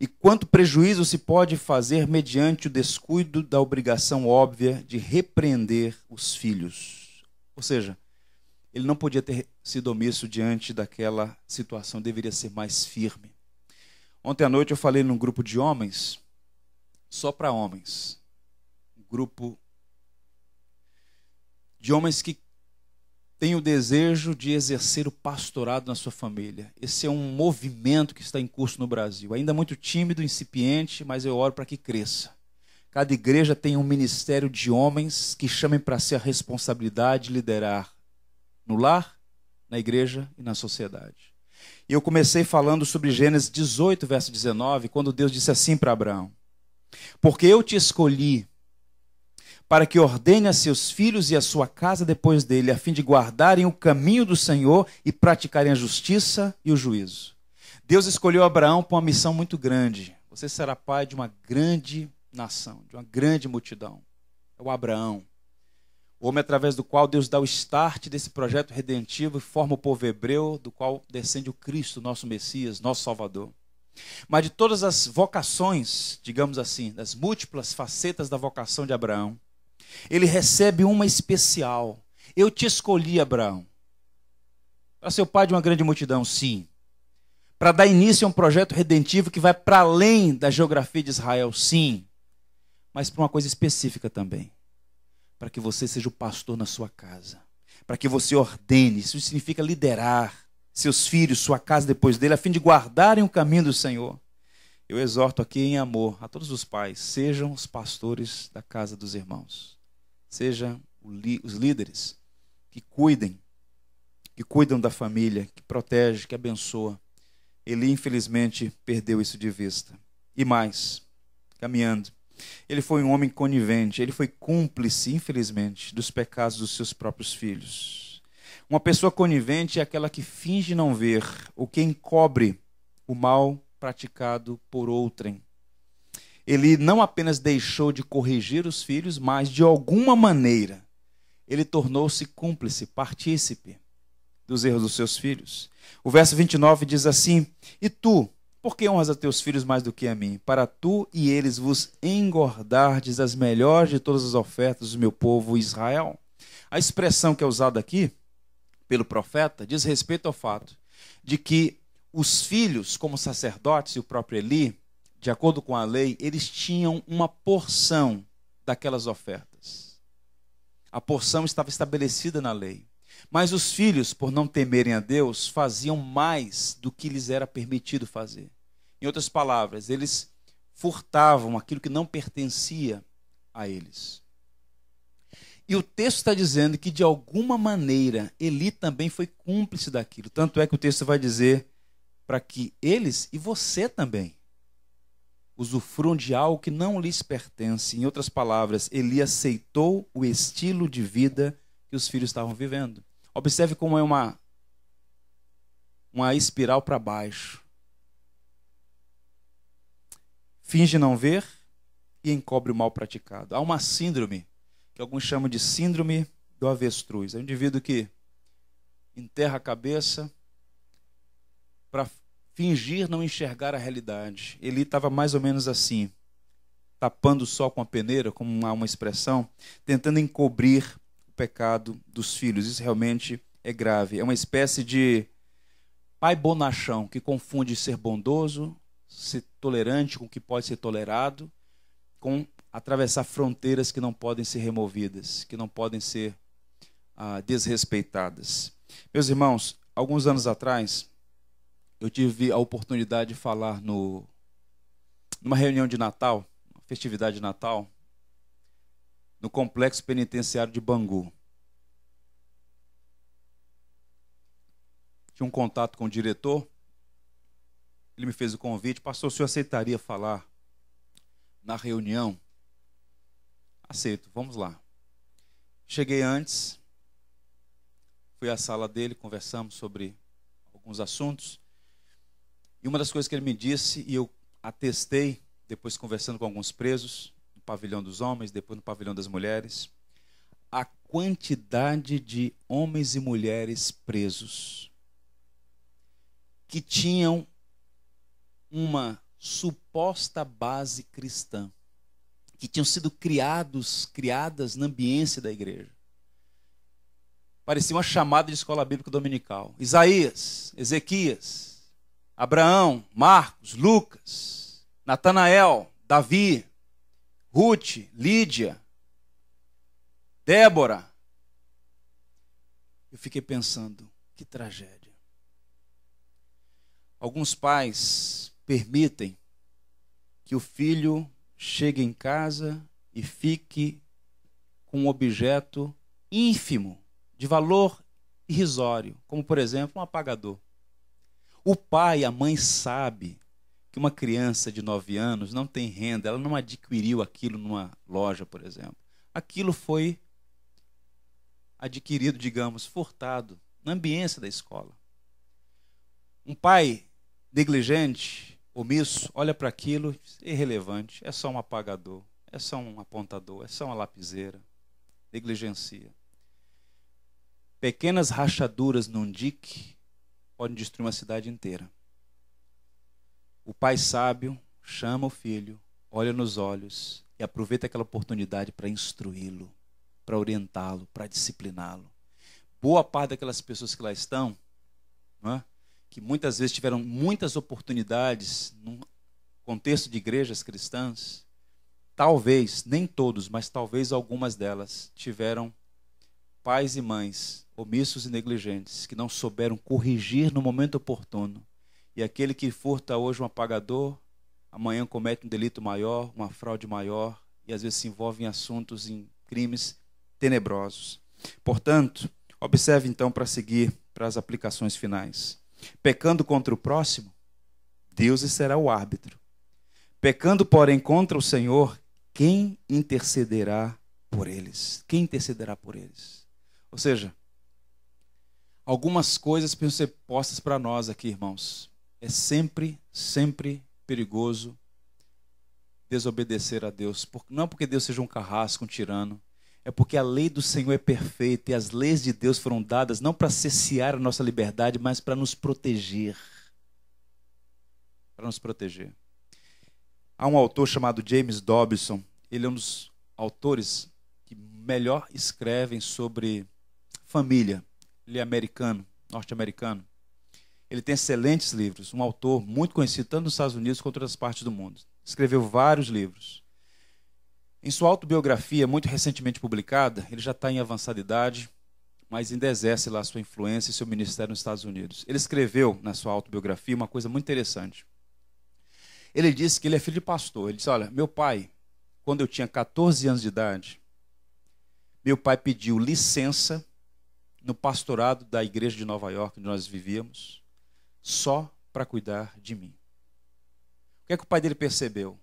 e quanto prejuízo se pode fazer mediante o descuido da obrigação óbvia de repreender os filhos. Ou seja, ele não podia ter sido omisso diante daquela situação, deveria ser mais firme. Ontem à noite eu falei num grupo de homens, só para homens, um grupo de homens que têm o desejo de exercer o pastorado na sua família. Esse é um movimento que está em curso no Brasil, ainda muito tímido, incipiente, mas eu oro para que cresça. Cada igreja tem um ministério de homens que chamem para si a responsabilidade de liderar no lar, na igreja e na sociedade. E eu comecei falando sobre Gênesis 18, verso 19, quando Deus disse assim para Abraão: porque eu te escolhi para que ordene a seus filhos e a sua casa depois dele, a fim de guardarem o caminho do Senhor e praticarem a justiça e o juízo. Deus escolheu Abraão para uma missão muito grande. Você será pai de uma grande nação, de uma grande multidão. É o Abraão. O homem através do qual Deus dá o start desse projeto redentivo e forma o povo hebreu, do qual descende o Cristo, nosso Messias, nosso Salvador. Mas de todas as vocações, digamos assim, das múltiplas facetas da vocação de Abraão, ele recebe uma especial. Eu te escolhi, Abraão, para ser o pai de uma grande multidão, sim. Para dar início a um projeto redentivo que vai para além da geografia de Israel, sim. Mas para uma coisa específica também. Para que você seja o pastor na sua casa. Para que você ordene. Isso significa liderar seus filhos, sua casa depois dele, a fim de guardarem o caminho do Senhor. Eu exorto aqui em amor a todos os pais: sejam os pastores da casa dos irmãos. Sejam os líderes que cuidam da família, que protegem, que abençoam. Ele, infelizmente, perdeu isso de vista. E mais, caminhando, ele foi um homem conivente, ele foi cúmplice, infelizmente, dos pecados dos seus próprios filhos. Uma pessoa conivente é aquela que finge não ver ou que encobre o mal praticado por outrem. Ele não apenas deixou de corrigir os filhos, mas, de alguma maneira, ele tornou-se cúmplice, partícipe dos erros dos seus filhos. O verso 29 diz assim: e tu, por que honras a teus filhos mais do que a mim? Para tu e eles vos engordardes as melhores de todas as ofertas do meu povo Israel. A expressão que é usada aqui pelo profeta diz respeito ao fato de que os filhos, como sacerdotes e o próprio Eli, de acordo com a lei, eles tinham uma porção daquelas ofertas. A porção estava estabelecida na lei. Mas os filhos, por não temerem a Deus, faziam mais do que lhes era permitido fazer. Em outras palavras, eles furtavam aquilo que não pertencia a eles. E o texto está dizendo que, de alguma maneira, Eli também foi cúmplice daquilo. Tanto é que o texto vai dizer para que eles e você também usufruam de algo que não lhes pertence. Em outras palavras, Eli aceitou o estilo de vida que os filhos estavam vivendo. Observe como é uma espiral para baixo. Finge não ver e encobre o mal praticado. Há uma síndrome, que alguns chamam de síndrome do avestruz. É um indivíduo que enterra a cabeça para fingir não enxergar a realidade. Eli estava mais ou menos assim, tapando o sol com a peneira, como há uma expressão, tentando encobrir o pecado dos filhos. Isso realmente é grave. É uma espécie de pai bonachão que confunde ser bondoso, ser tolerante com o que pode ser tolerado, com atravessar fronteiras que não podem ser removidas, que não podem ser desrespeitadas. Meus irmãos, alguns anos atrás, eu tive a oportunidade de falar numa reunião de Natal, uma festividade de Natal, no complexo penitenciário de Bangu. Tinha um contato com o diretor, ele me fez o convite, pastor, o senhor aceitaria falar na reunião? Aceito, vamos lá. Cheguei antes, fui à sala dele, conversamos sobre alguns assuntos, e uma das coisas que ele me disse, e eu atestei, depois conversando com alguns presos, no pavilhão dos homens, depois no pavilhão das mulheres, a quantidade de homens e mulheres presos que tinham uma suposta base cristã, que tinham sido criadas na ambiência da igreja. Parecia uma chamada de escola bíblica dominical. Isaías, Ezequias, Abraão, Marcos, Lucas, Natanael, Davi, Ruth, Lídia, Débora. Eu fiquei pensando, que tragédia. Alguns pais permitem que o filho chegue em casa e fique com um objeto ínfimo, de valor irrisório, como, por exemplo, um apagador. O pai e a mãe sabem que uma criança de 9 anos não tem renda, ela não adquiriu aquilo numa loja, por exemplo. Aquilo foi adquirido, digamos, furtado, na ambiência da escola. Um pai negligente, omisso, olha para aquilo, é irrelevante, é só um apagador, é só um apontador, é só uma lapiseira, negligencia. Pequenas rachaduras num dique podem destruir uma cidade inteira. O pai sábio chama o filho, olha nos olhos e aproveita aquela oportunidade para instruí-lo, para orientá-lo, para discipliná-lo. Boa parte daquelas pessoas que lá estão, não é? Que muitas vezes tiveram muitas oportunidades no contexto de igrejas cristãs, talvez, nem todos, mas talvez algumas delas tiveram pais e mães omissos e negligentes, que não souberam corrigir no momento oportuno. E aquele que furta hoje um apagador, amanhã comete um delito maior, uma fraude maior, e às vezes se envolve em assuntos, em crimes tenebrosos. Portanto, observe então para seguir para as aplicações finais. Pecando contra o próximo, Deus será o árbitro. Pecando, porém, contra o Senhor, quem intercederá por eles? Quem intercederá por eles? Ou seja, algumas coisas precisam ser postas para nós aqui, irmãos. É sempre perigoso desobedecer a Deus. Não porque Deus seja um carrasco, um tirano. É porque a lei do Senhor é perfeita e as leis de Deus foram dadas não para cessear a nossa liberdade, mas para nos proteger. Para nos proteger. Há um autor chamado James Dobson. Ele é um dos autores que melhor escrevem sobre família. Ele é americano, norte-americano. Ele tem excelentes livros. Um autor muito conhecido tanto nos Estados Unidos quanto em outras partes do mundo. Escreveu vários livros. Em sua autobiografia, muito recentemente publicada, ele já está em avançada idade, mas ainda exerce lá sua influência e seu ministério nos Estados Unidos. Ele escreveu na sua autobiografia uma coisa muito interessante. Ele disse que ele é filho de pastor. Ele disse, olha, meu pai, quando eu tinha 14 anos de idade, meu pai pediu licença no pastorado da igreja de Nova York, onde nós vivíamos, só para cuidar de mim. O que é que o pai dele percebeu?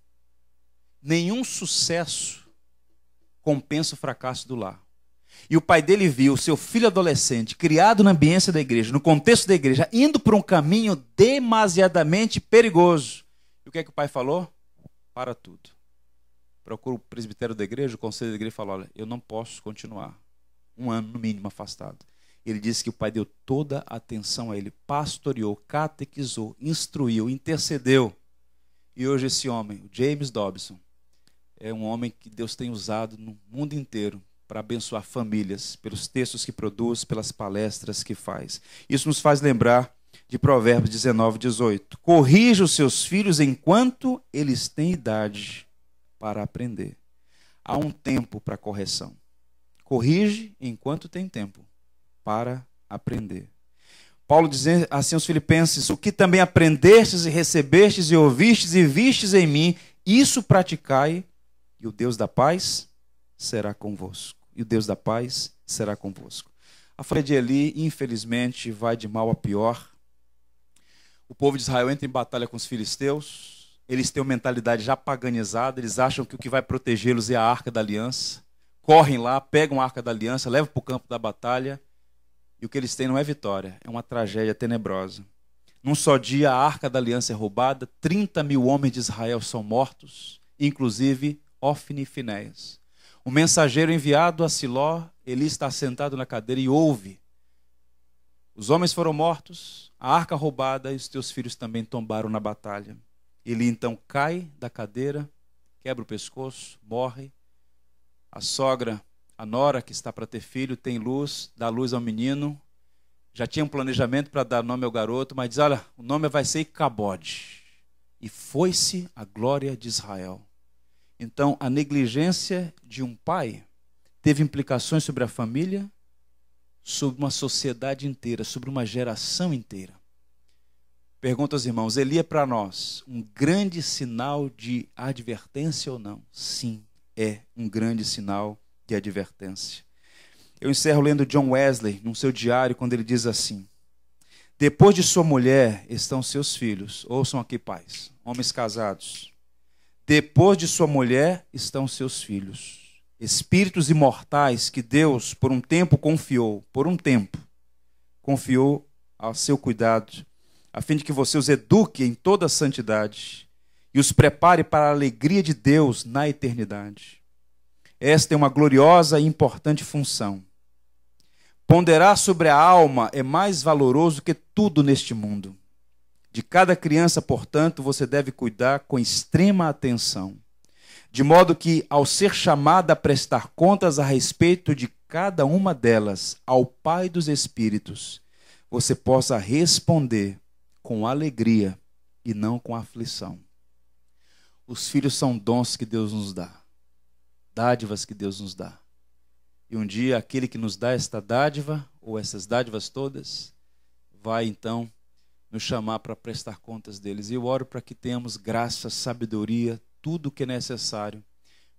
Nenhum sucesso compensa o fracasso do lar. E o pai dele viu o seu filho adolescente, criado na ambiência da igreja, no contexto da igreja, indo por um caminho demasiadamente perigoso. E o que é que o pai falou? Para tudo. Procura o presbitério da igreja, o conselho da igreja e fala, olha, eu não posso continuar. 1 ano, no mínimo, afastado. Ele disse que o pai deu toda a atenção a ele, pastoreou, catequizou, instruiu, intercedeu. E hoje esse homem, o James Dobson, é um homem que Deus tem usado no mundo inteiro para abençoar famílias, pelos textos que produz, pelas palestras que faz. Isso nos faz lembrar de Provérbios 19, 18. Corrija os seus filhos enquanto eles têm idade para aprender. Há um tempo para correção. Corrige enquanto tem tempo para aprender. Paulo diz assim aos Filipenses: o que também aprendestes e recebestes e ouvistes e vistes em mim, isso praticai, e o Deus da paz será convosco. E o Deus da paz será convosco. A família de Eli, infelizmente, vai de mal a pior. O povo de Israel entra em batalha com os filisteus. Eles têm uma mentalidade já paganizada. Eles acham que o que vai protegê-los é a Arca da Aliança. Correm lá, pegam a Arca da Aliança, levam para o campo da batalha. E o que eles têm não é vitória, é uma tragédia tenebrosa. Num só dia, a Arca da Aliança é roubada. 30 mil homens de Israel são mortos, inclusive Ofni e Finéias. O mensageiro enviado a Siló, Eli está sentado na cadeira e ouve: os homens foram mortos, a arca roubada e os teus filhos também tombaram na batalha. Eli então cai da cadeira, quebra o pescoço, morre. A sogra, a nora que está para ter filho, tem luz, dá luz ao menino. Já tinha um planejamento para dar nome ao garoto, mas diz: olha, o nome vai ser Icabode. E foi-se a glória de Israel. Então, a negligência de um pai teve implicações sobre a família, sobre uma sociedade inteira, sobre uma geração inteira. Pergunto aos irmãos: Eli é para nós um grande sinal de advertência ou não? Sim, é um grande sinal de advertência. Eu encerro lendo John Wesley, no seu diário, quando ele diz assim: depois de sua mulher estão seus filhos. Ouçam aqui, pais, homens casados. Depois de sua mulher estão seus filhos, espíritos imortais que Deus por um tempo confiou ao seu cuidado, a fim de que você os eduque em toda a santidade e os prepare para a alegria de Deus na eternidade. Esta é uma gloriosa e importante função. Ponderar sobre a alma é mais valoroso que tudo neste mundo. De cada criança, portanto, você deve cuidar com extrema atenção, de modo que, ao ser chamada a prestar contas a respeito de cada uma delas ao Pai dos Espíritos, você possa responder com alegria e não com aflição. Os filhos são dons que Deus nos dá, dádivas que Deus nos dá. E um dia aquele que nos dá esta dádiva, ou essas dádivas todas, vai então nos chamar para prestar contas deles. E eu oro para que tenhamos graça, sabedoria, tudo o que é necessário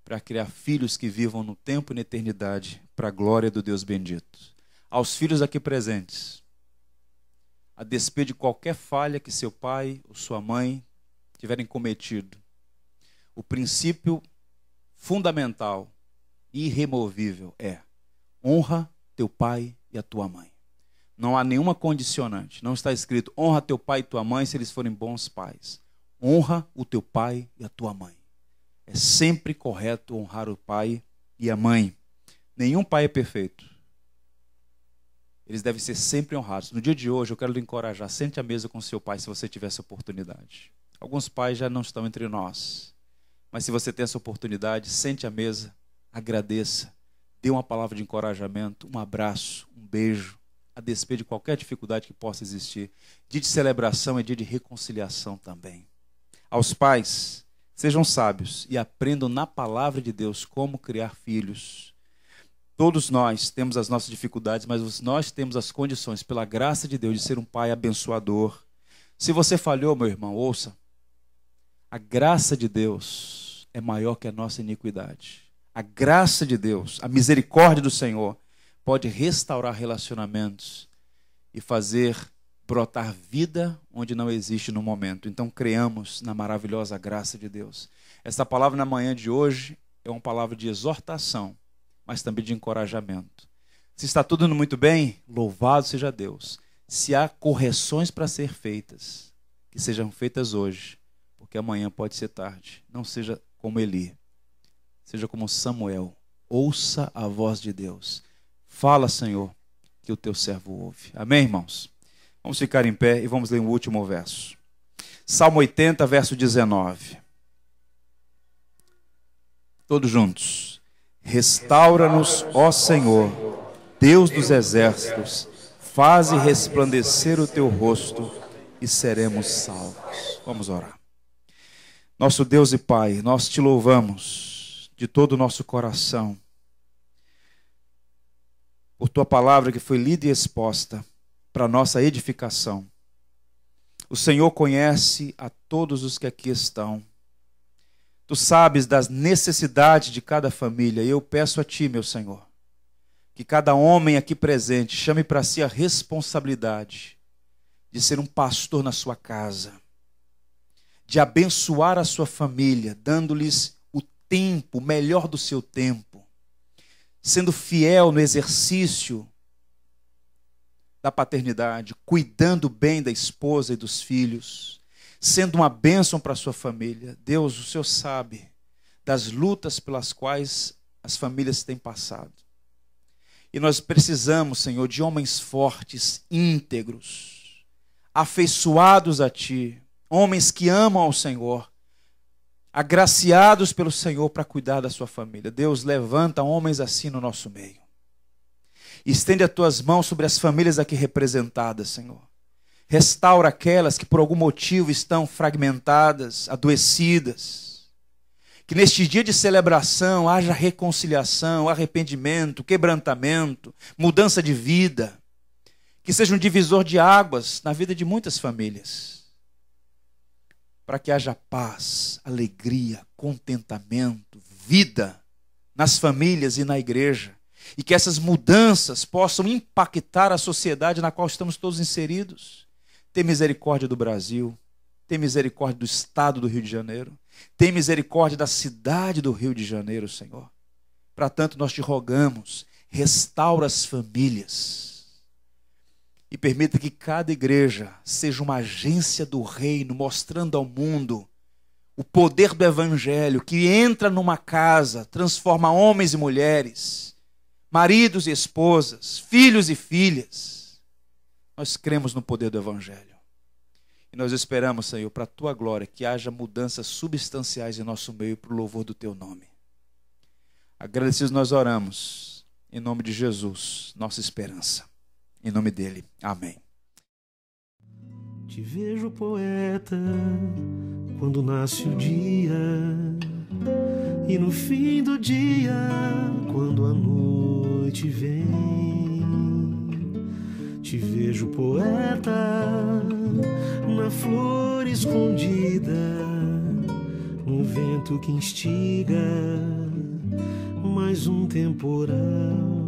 para criar filhos que vivam no tempo e na eternidade, para a glória do Deus bendito. Aos filhos aqui presentes, a despeito de qualquer falha que seu pai ou sua mãe tiverem cometido, o princípio fundamental e irremovível é: honra teu pai e a tua mãe. Não há nenhuma condicionante. Não está escrito: honra teu pai e tua mãe se eles forem bons pais. Honra o teu pai e a tua mãe. É sempre correto honrar o pai e a mãe. Nenhum pai é perfeito. Eles devem ser sempre honrados. No dia de hoje, eu quero lhe encorajar: sente à mesa com seu pai se você tiver essa oportunidade. Alguns pais já não estão entre nós. Mas se você tem essa oportunidade, sente à mesa, agradeça, dê uma palavra de encorajamento, um abraço, um beijo, a despeito de qualquer dificuldade que possa existir. Dia de celebração é dia de reconciliação também. Aos pais, sejam sábios e aprendam na palavra de Deus como criar filhos. Todos nós temos as nossas dificuldades, mas nós temos as condições, pela graça de Deus, de ser um pai abençoador. Se você falhou, meu irmão, ouça: a graça de Deus é maior que a nossa iniquidade. A graça de Deus, a misericórdia do Senhor, pode restaurar relacionamentos e fazer brotar vida onde não existe no momento. Então, creamos na maravilhosa graça de Deus. Essa palavra na manhã de hoje é uma palavra de exortação, mas também de encorajamento. Se está tudo indo muito bem, louvado seja Deus. Se há correções para ser feitas, que sejam feitas hoje, porque amanhã pode ser tarde. Não seja como Eli, seja como Samuel. Ouça a voz de Deus. Fala, Senhor, que o teu servo ouve. Amém, irmãos? Vamos ficar em pé e vamos ler o último verso. Salmo 80, verso 19. Todos juntos. Restaura-nos, ó Senhor, Deus dos exércitos, faze resplandecer o teu rosto e seremos salvos. Vamos orar. Nosso Deus e Pai, nós te louvamos de todo o nosso coração por tua palavra que foi lida e exposta para nossa edificação. O Senhor conhece a todos os que aqui estão. Tu sabes das necessidades de cada família. E eu peço a Ti, meu Senhor, que cada homem aqui presente chame para si a responsabilidade de ser um pastor na sua casa, de abençoar a sua família, dando-lhes o tempo, o melhor do seu tempo, sendo fiel no exercício da paternidade, cuidando bem da esposa e dos filhos, sendo uma bênção para a sua família. Deus, o Senhor sabe das lutas pelas quais as famílias têm passado. E nós precisamos, Senhor, de homens fortes, íntegros, afeiçoados a Ti, homens que amam ao Senhor, agraciados pelo Senhor para cuidar da sua família. Deus, levanta homens assim no nosso meio. Estende as Tuas mãos sobre as famílias aqui representadas, Senhor. Restaura aquelas que por algum motivo estão fragmentadas, adoecidas. Que neste dia de celebração haja reconciliação, arrependimento, quebrantamento, mudança de vida. Que seja um divisor de águas na vida de muitas famílias. Para que haja paz, alegria, contentamento, vida nas famílias e na igreja. E que essas mudanças possam impactar a sociedade na qual estamos todos inseridos. Tem misericórdia do Brasil, tem misericórdia do estado do Rio de Janeiro, tem misericórdia da cidade do Rio de Janeiro, Senhor. Para tanto, nós te rogamos, restaura as famílias e permita que cada igreja seja uma agência do reino, mostrando ao mundo o poder do evangelho que entra numa casa, transforma homens e mulheres, maridos e esposas, filhos e filhas. Nós cremos no poder do evangelho. E nós esperamos, Senhor, para a Tua glória, que haja mudanças substanciais em nosso meio para o louvor do Teu nome. Agradecidos nós oramos, em nome de Jesus, nossa esperança. Em nome dEle, amém. Te vejo poeta quando nasce o dia, e no fim do dia, quando a noite vem. Te vejo poeta na flor escondida, no vento que instiga mais um temporal.